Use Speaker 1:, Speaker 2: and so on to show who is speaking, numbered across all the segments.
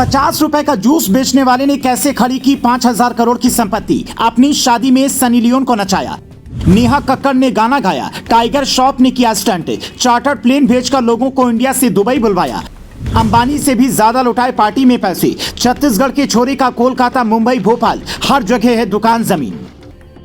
Speaker 1: ₹50 का जूस बेचने वाले ने कैसे खड़ी की 5,000 करोड़ की संपत्ति। अपनी शादी में सनी लियोन को नचाया। नेहा कक्कड़ ने गाना गाया। टाइगर श्रॉफ ने किया स्टंट। चार्टर्ड प्लेन भेजकर लोगों को इंडिया से दुबई बुलवाया। अंबानी से भी ज्यादा लुटाए पार्टी में पैसे। छत्तीसगढ़ के छोरे का कोलकाता, मुंबई, भोपाल हर जगह है दुकान जमीन।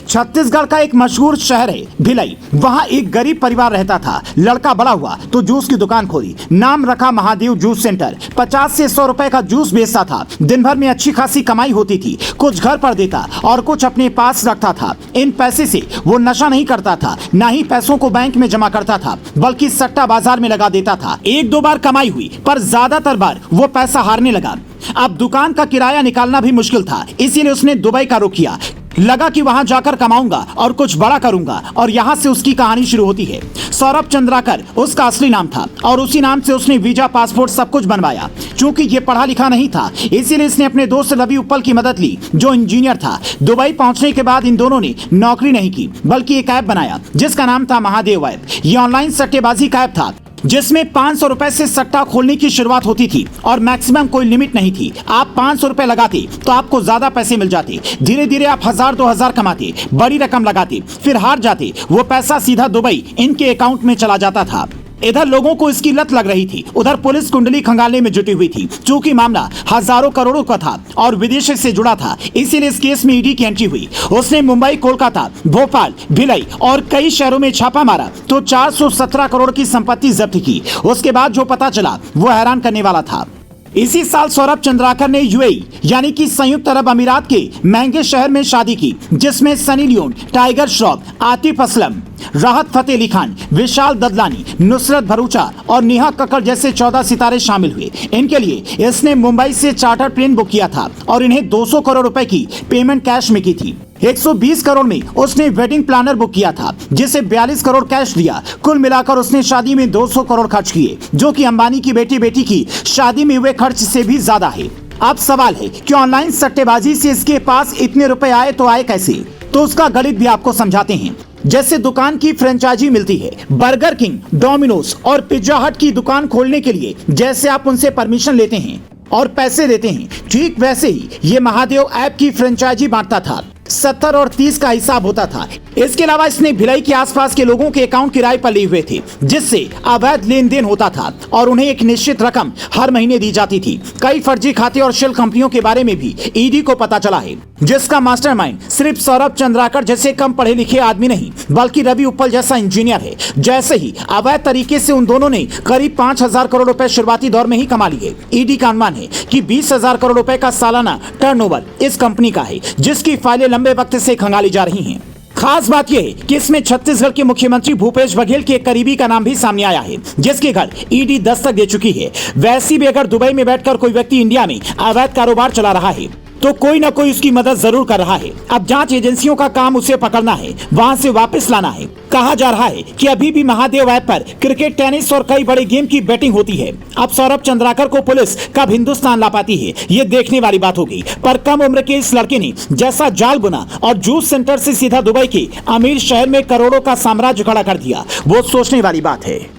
Speaker 1: छत्तीसगढ़ का एक मशहूर शहर है भिलाई। वहाँ एक गरीब परिवार रहता था। लड़का बड़ा हुआ तो जूस की दुकान खोली। नाम रखा महादेव जूस सेंटर। 50 से 100 रुपए का जूस बेचता था। दिन भर में अच्छी खासी कमाई होती थी। कुछ घर पर देता और कुछ अपने पास रखता था। इन पैसे से वो नशा नहीं करता था, न ही पैसों को बैंक में जमा करता था, बल्कि सट्टा बाजार में लगा देता था। एक दो बार कमाई हुई, पर ज्यादातर बार वो पैसा हारने लगा। अब दुकान का किराया निकालना भी मुश्किल था, इसीलिए उसने दुबई का रुख किया। लगा कि वहां जाकर कमाऊंगा और कुछ बड़ा करूंगा, और यहां से उसकी कहानी शुरू होती है। सौरभ चंद्राकर उसका असली नाम था और उसी नाम से उसने वीजा, पासपोर्ट सब कुछ बनवाया। चूंकि ये पढ़ा लिखा नहीं था, इसीलिए इसने अपने दोस्त रवि उप्पल की मदद ली, जो इंजीनियर था। दुबई पहुंचने के बाद इन दोनों ने नौकरी नहीं की, बल्कि एक ऐप बनाया जिसका नाम था महादेव ऐप। ये ऑनलाइन सट्टेबाजी का ऐप था, जिसमें 500 रुपए से सट्टा खोलने की शुरुआत होती थी और मैक्सिमम कोई लिमिट नहीं थी। आप 500 रुपए लगाते तो आपको ज्यादा पैसे मिल जाते। धीरे धीरे आप 1000-2000 कमाते, बड़ी रकम लगाते, फिर हार जाते। वो पैसा सीधा दुबई इनके अकाउंट में चला जाता था। इधर लोगों को इसकी लत लग रही थी, उधर पुलिस कुंडली खंगालने में जुटी हुई थी। चूंकि मामला हजारों करोड़ों का था और विदेश से जुड़ा था, इसीलिए इस केस में ईडी की एंट्री हुई। उसने मुंबई, कोलकाता, भोपाल, भिलाई और कई शहरों में छापा मारा तो 417 करोड़ की संपत्ति जब्त की। उसके बाद जो पता चला वो हैरान करने वाला था। इसी साल सौरभ चंद्राकर ने यूएई यानी कि संयुक्त अरब अमीरात के महंगे शहर में शादी की, जिसमें Sunny Leone, tiger Shroff, Atif Aslam, राहत फतेह अली खान, विशाल ददलानी, नुसरत भरूचा और नेहा कक्कड़ जैसे 14 सितारे शामिल हुए। इनके लिए इसने मुंबई से चार्टर प्लेन बुक किया था और इन्हें 200 करोड़ रुपए की पेमेंट कैश में की थी। 120 करोड़ में उसने वेडिंग प्लानर बुक किया था, जिसे 42 करोड़ कैश दिया। कुल मिलाकर उसने शादी में 200 करोड़ खर्च किए, जो कि अंबानी की बेटी की शादी में हुए खर्च से भी ज्यादा है। अब सवाल है कि ऑनलाइन सट्टेबाजी से इसके पास इतने रुपए आए तो आए कैसे? तो उसका गणित भी आपको समझाते हैं। जैसे दुकान की फ्रेंचाइजी मिलती है, बर्गर किंग, डोमिनोज और पिज्जा हट की दुकान खोलने के लिए जैसे आप उनसे परमिशन लेते हैं और पैसे देते हैं, ठीक वैसे ही ये महादेव ऐप की फ्रेंचाइजी बांटता था। 70 और 30 का हिसाब होता था। इसके अलावा इसने भिलाई के आसपास के लोगों के अकाउंट किराए पर लिए हुए थे, जिससे अवैध लेन देन होता था और उन्हें एक निश्चित रकम हर महीने दी जाती थी। कई फर्जी खाते और शेल कंपनियों के बारे में भी ईडी को पता चला है, जिसका मास्टरमाइंड सिर्फ सौरभ चंद्राकर जैसे कम पढ़े लिखे आदमी नहीं, बल्कि रवि उप्पल जैसा इंजीनियर है। जैसे ही अवैध तरीके से उन दोनों ने करीब 5,000 करोड़ रुपए शुरुआती दौर में ही कमा लिए। ईडी का अनुमान है कि 20,000 करोड़ रुपए का सालाना टर्नओवर इस कंपनी का है, जिसकी फाइलें लंबे वक्त से खंगाली जा रही हैं। खास बात यह है कि इसमें छत्तीसगढ़ के मुख्यमंत्री भूपेश बघेल के एक करीबी का नाम भी सामने आया है, जिसके घर ईडी दस्तक दे चुकी है। वैसे भी अगर दुबई में बैठकर कोई व्यक्ति इंडिया में अवैध कारोबार चला रहा है, तो कोई ना कोई उसकी मदद जरूर कर रहा है। अब जांच एजेंसियों का काम उसे पकड़ना है, वहां से वापस लाना है। कहा जा रहा है कि अभी भी महादेव ऐप पर क्रिकेट, टेनिस और कई बड़े गेम की बैटिंग होती है। अब सौरभ चंद्राकर को पुलिस कब हिंदुस्तान ला पाती है, ये देखने वाली बात होगी। पर कम उम्र के इस लड़के ने जैसा जाल बुना और जूस सेंटर से सीधा दुबई के अमीर शहर में करोड़ों का साम्राज्य खड़ा कर दिया, वो सोचने वाली बात है।